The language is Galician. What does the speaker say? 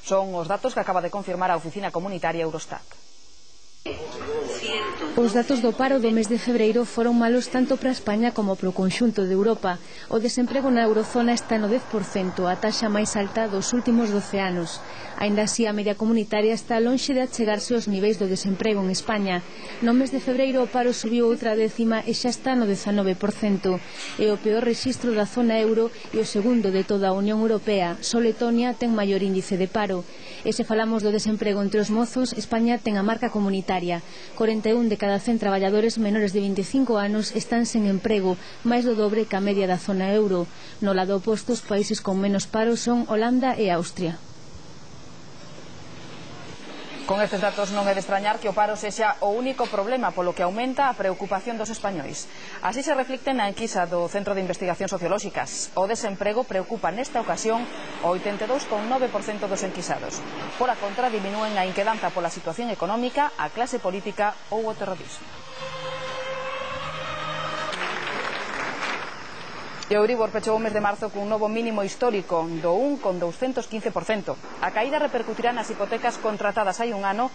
Son os datos que acaba de confirmar a Oficina Comunitaria Eurostat. Os datos do paro do mes de febreiro foron malos tanto para España como para o conxunto de Europa. O desemprego na eurozona está no 10%, a taxa máis alta dos últimos 12 anos. Aínda así, a media comunitaria está lonxe de achegarse aos niveis do desemprego en España. No mes de febreiro o paro subiu outra décima e xa está no 19%. É o peor rexistro da zona euro e o segundo de toda a Unión Europea. Só Letonia ten maior índice de paro. E se falamos do desemprego entre os mozos, España ten a marca comunitaria. 41 de cada 100 traballadores menores de 25 anos están sen emprego, máis do dobre que a media da zona euro. No lado oposto, os países con menos paro son Holanda e Austria. Con estes datos non é de extrañar que o paro sexa o único problema, polo que aumenta a preocupación dos españois. Así se reflicte na enquisa do Centro de Investigacións Sociolóxicas. O desemprego preocupa nesta ocasión o 82,9% dos enquisados. Por a contra, diminúen a inquedanza pola situación económica, a clase política ou o terrorismo. E o Euribor pechou o mes de marzo cun novo mínimo histórico do 1,215%. A caída repercutirá nas hipotecas contratadas hai un ano